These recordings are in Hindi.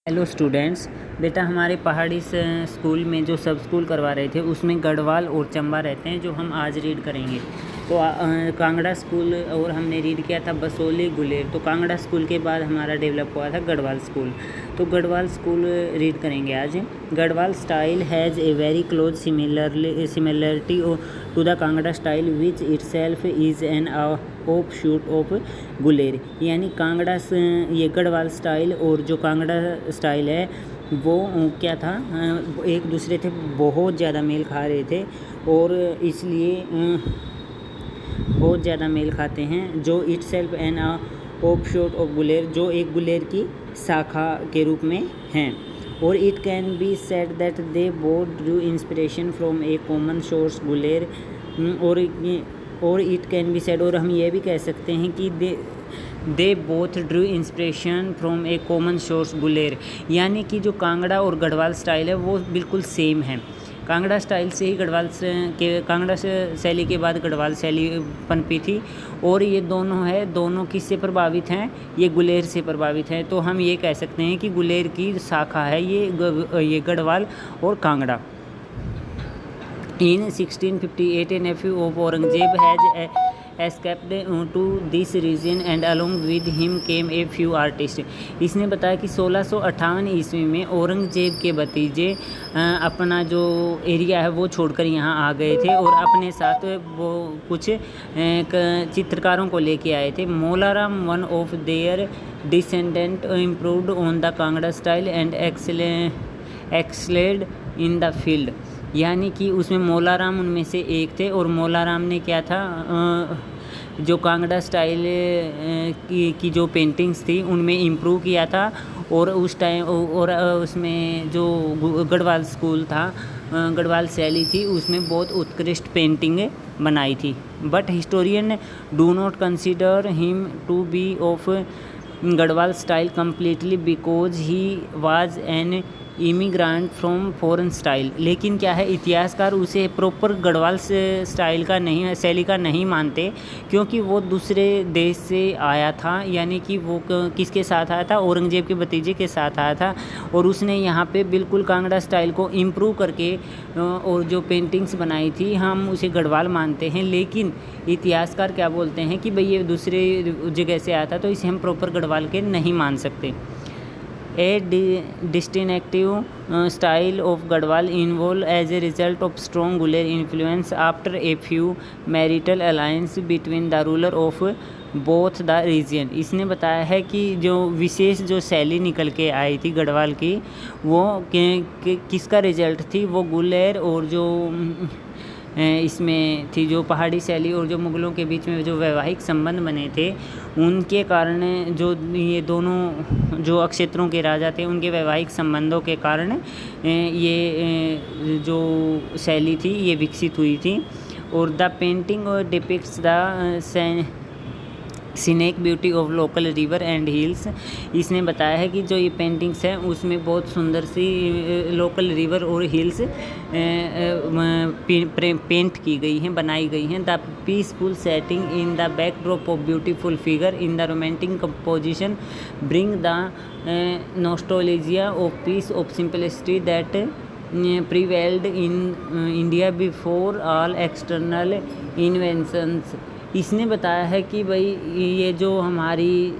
Hello students. बेटा हमारे पहाड़ी स्कूल में जो सब स्कूल करवा रहे थे उसमें गढ़वाल और चंबा रहते हैं जो हम आज रीड करेंगे। तो कांगड़ा स्कूल और हमने रीड किया था बसोली गुलेर। तो कांगड़ा स्कूल के बाद हमारा डेवलप हुआ था गढ़वाल स्कूल। तो गढ़वाल स्कूल रीड करेंगे आज। Garhwal style has a very close similarity to the Kangra style which itself is an offshoot of Guler. यानी कांगड़ा ये गढ़वाल स्टाइल और जो कांगड़ा स्टाइल है वो क्या था, एक दूसरे थे बहुत ज़्यादा मेल खा रहे थे और इसलिए बहुत ज़्यादा मेल खाते हैं। जो itself an offshoot of Guler, जो एक गुलेर की शाखा के रूप में हैं। और it can be said that they both Drew inspiration from A common source Guler. और इट कैन बी सेड, और हम ये भी कह सकते हैं कि they both Drew inspiration from A common source Guler. यानी कि जो कांगड़ा और गढ़वाल स्टाइल है वो बिल्कुल सेम है। कांगड़ा स्टाइल से ही कांगड़ा शैली के बाद गढ़वाल शैली पनपी थी। और ये दोनों किससे प्रभावित हैं? ये गुलेर से प्रभावित हैं। तो हम ये कह सकते हैं कि गुलेर की शाखा है ये गढ़वाल और Kangra. In 1658 a nephew of Aurangzeb has escaped to this region and along with him came a few artists। इसने बताया कि 1658 ईस्वी में औरंगजेब के भतीजे अपना जो एरिया है वो छोड़कर यहाँ आ गए थे और अपने साथ वो कुछ चित्रकारों को लेके आए थे। Molaram one of their descendant improved on the Kangra style and excelled in the field. यानी कि उसमें मोलाराम उनमें से एक थे और मोलाराम ने क्या था, जो कांगड़ा स्टाइल की जो पेंटिंग्स थी उनमें इम्प्रूव किया था। और उस टाइम और उसमें जो गढ़वाल स्कूल था, गढ़वाल शैली थी, उसमें बहुत उत्कृष्ट पेंटिंग बनाई थी। But historian do not consider him to be of Garhwal style completely because he was an immigrant from foreign style. लेकिन क्या है, इतिहासकार उसे प्रॉपर गढ़वाल स्टाइल का नहीं, शैली का नहीं मानते, क्योंकि वो दूसरे देश से आया था। यानी कि वो किसके साथ आया था? औरंगजेब के भतीजे के साथ आया था और उसने यहाँ पे बिल्कुल कांगड़ा स्टाइल को इम्प्रूव करके और जो पेंटिंग्स बनाई थी हम उसे गढ़वाल मानते हैं। लेकिन इतिहासकार क्या बोलते हैं कि भाई ये दूसरे जगह से आया था तो इसे हम प्रॉपर गढ़वाल के नहीं मान सकते। A distinctive style of Garhwal evolved as a result of strong Guler influence after a few marital alliance between the ruler of both the region। इसने बताया है कि जो विशेष जो शैली निकल के आई थी गढ़वाल की वो किसका रिजल्ट थी? वो गुलेर और जो इसमें थी जो पहाड़ी शैली और जो मुग़लों के बीच में जो वैवाहिक संबंध बने थे उनके कारण, जो ये दोनों जो क्षेत्रों के राजा थे उनके वैवाहिक संबंधों के कारण ये जो शैली थी ये विकसित हुई थी। और the painting depicts the scenic beauty of local river and hills. इसने बताया है कि जो ये पेंटिंग्स हैं उसमें बहुत सुंदर सी लोकल रिवर और हिल्स पेंट की गई हैं, बनाई गई हैं। The peaceful setting in the backdrop of beautiful figure in the romantic composition bring the nostalgia of peace of simplicity that prevailed in India before all external inventions। इसने बताया है कि भाई ये जो हमारी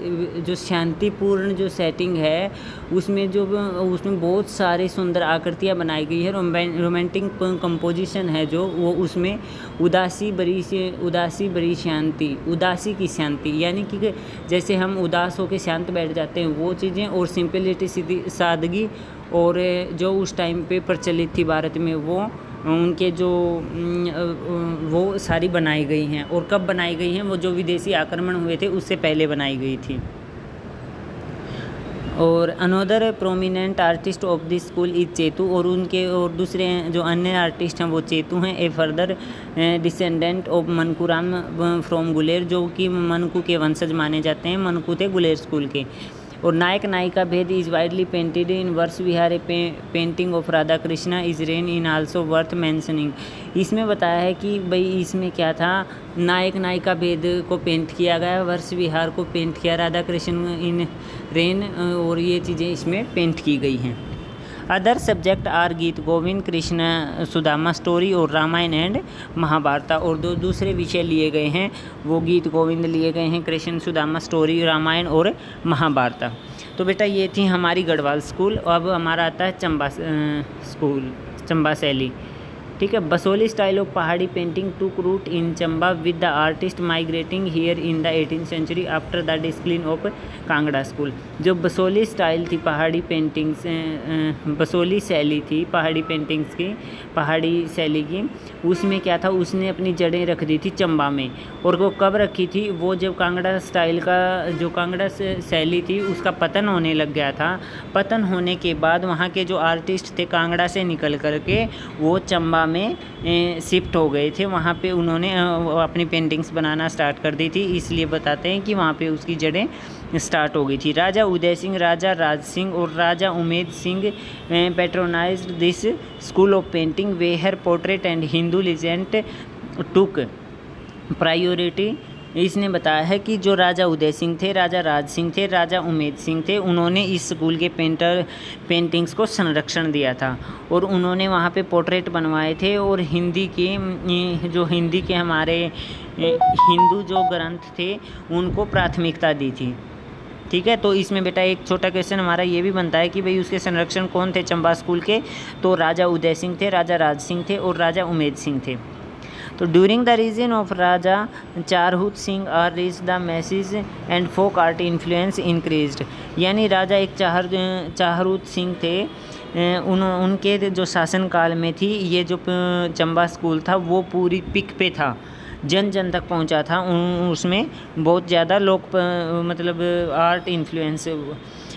जो शांतिपूर्ण जो सेटिंग है उसमें बहुत सारी सुंदर आकृतियाँ बनाई गई है। रोमांटिक कंपोजिशन है जो वो उसमें उदासी भरी शांति, उदासी की शांति, यानी कि जैसे हम उदास होकर शांत बैठ जाते हैं वो चीज़ें, और सिंपलिटी सादगी और जो उस टाइम पे प्रचलित थी भारत में वो उनके जो वो सारी बनाई गई हैं। और कब बनाई गई हैं? वो जो विदेशी आक्रमण हुए थे उससे पहले बनाई गई थी। और another prominent artist of this school is Chetu. और दूसरे जो अन्य आर्टिस्ट हैं वो चेतू हैं। A further descendant of Mankuram from Guler, जो कि मनकू के वंशज माने जाते हैं। मनकू थे गुलेर स्कूल के। और नायक नायिका भेद is widely painted in Varsha Vihar a painting of Radha Krishna is rain in also worth mentioning. इसमें बताया है कि भाई इसमें क्या था, नायक नायिका भेद को पेंट किया गया, वर्ष विहार को पेंट किया, राधा कृष्ण इन रेन और ये चीज़ें इसमें पेंट की गई हैं। अदर सब्जेक्ट आर गीत गोविंद, कृष्ण सुदामा स्टोरी और रामायण एंड महाभारत। और दूसरे विषय लिए गए हैं वो गीत गोविंद लिए गए हैं, कृष्ण सुदामा स्टोरी, रामायण और महाभारत। तो बेटा ये थी हमारी गढ़वाल स्कूल। अब हमारा आता है चंबा स्कूल, चंबा शैली। ठीक है। Basohli style of Pahari painting took root in Chamba with the artist migrating here in the 18th century after the decline of Kangra school. जो बसोली स्टाइल थी पहाड़ी पेंटिंग्स, बसोली शैली थी पहाड़ी पेंटिंग्स की, पहाड़ी शैली की, उसमें क्या था, उसने अपनी जड़ें रख दी थी चंबा में। और वो कब रखी थी, वो जब कांगड़ा स्टाइल का जो कांगड़ा शैली थी उसका पतन होने लग गया था। पतन होने के बाद वहाँ के जो आर्टिस्ट थे कांगड़ा से निकल कर के वो चंबा में शिफ्ट हो गए थे। वहाँ पे उन्होंने अपनी पेंटिंग्स बनाना स्टार्ट कर दी थी, इसलिए बताते हैं कि वहाँ पे उसकी जड़ें स्टार्ट हो गई थी। राजा उदय सिंह, राजा राज सिंह और Raja Umed Singh patronised this school of painting where portrait and Hindu legend took priority. इसने बताया है कि जो राजा उदय सिंह थे, राजा राज सिंह थे, राजा उमेद सिंह थे, उन्होंने इस स्कूल के पेंटिंग्स को संरक्षण दिया था और उन्होंने वहाँ पे पोर्ट्रेट बनवाए थे और हिंदी के हमारे हिंदू जो ग्रंथ थे उनको प्राथमिकता दी थी। ठीक है। तो इसमें बेटा एक छोटा क्वेश्चन हमारा ये भी बनता है कि भाई उसके संरक्षण कौन थे चंबा स्कूल के, तो राजा उदय सिंह थे, राजा राज सिंह थे और राजा उमेद सिंह थे। तो during the reign of Raja Charhat Singh are reach the message and folk art influence increased. यानी राजा एक चाहरूत सिंह थे, उनके जो शासनकाल में थी ये जो चंबा स्कूल था वो पूरी पिक पे था, जन जन तक पहुंचा था। उसमें बहुत ज़्यादा लोग मतलब आर्ट इन्फ्लुएंस,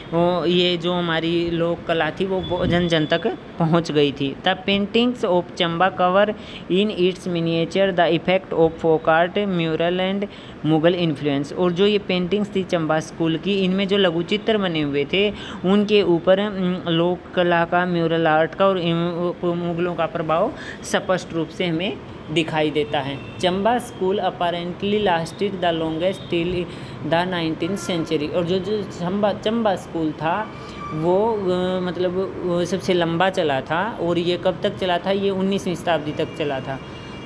ये जो हमारी लोक कला थी वो जन जन तक पहुंच गई थी। The paintings of Chamba cover in its miniature the effect of folk art, mural and Mughal influence. और जो ये पेंटिंग्स थी चंबा स्कूल की, इनमें जो लघु चित्र बने हुए थे उनके ऊपर लोक कला का, म्यूरल आर्ट का और मुगलों का प्रभाव स्पष्ट रूप से हमें दिखाई देता है। Chamba school apparently lasted the longest till the 19th century. और जो चंबा स्कूल था वो मतलब सबसे लंबा चला था और ये कब तक चला था, ये 19वीं शताब्दी तक चला था।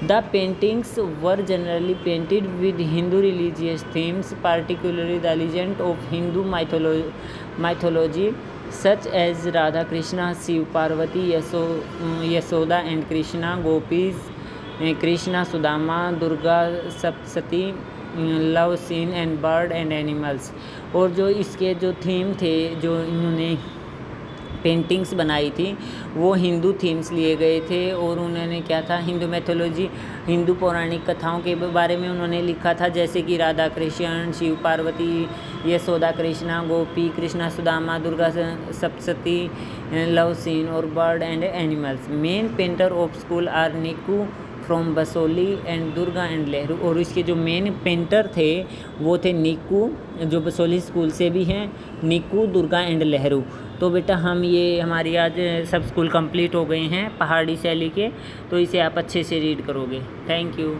The paintings were generally painted with Hindu religious themes, particularly the legend of Hindu mythology such as Radha Krishna, Shiva Parvati, Yashoda and Krishna, gopis, Krishna Sudama, Durga Saptashati, love scene and bird and animals. और जो इसके जो थीम थे, जो इन्होंने पेंटिंग्स बनाई थी वो हिंदू थीम्स लिए गए थे और उन्होंने क्या था, हिंदू मैथोलॉजी, हिंदू पौराणिक कथाओं के बारे में उन्होंने लिखा था, जैसे कि राधा कृष्ण, शिव पार्वती, यशोदा कृष्णा, गोपी, कृष्णा सुदामा, दुर्गा सप्तशती, लव सीन और bird and animals. Main painter of school are Nikku from Basohli and Durga and Lahru. और इसके जो मेन पेंटर थे वो थे निकू, जो बसोली स्कूल से भी हैं, निकू, दुर्गा एंड लहरू। तो बेटा हमारी आज सब स्कूल कंप्लीट हो गए हैं पहाड़ी शैली के, तो इसे आप अच्छे से रीड करोगे। Thank you.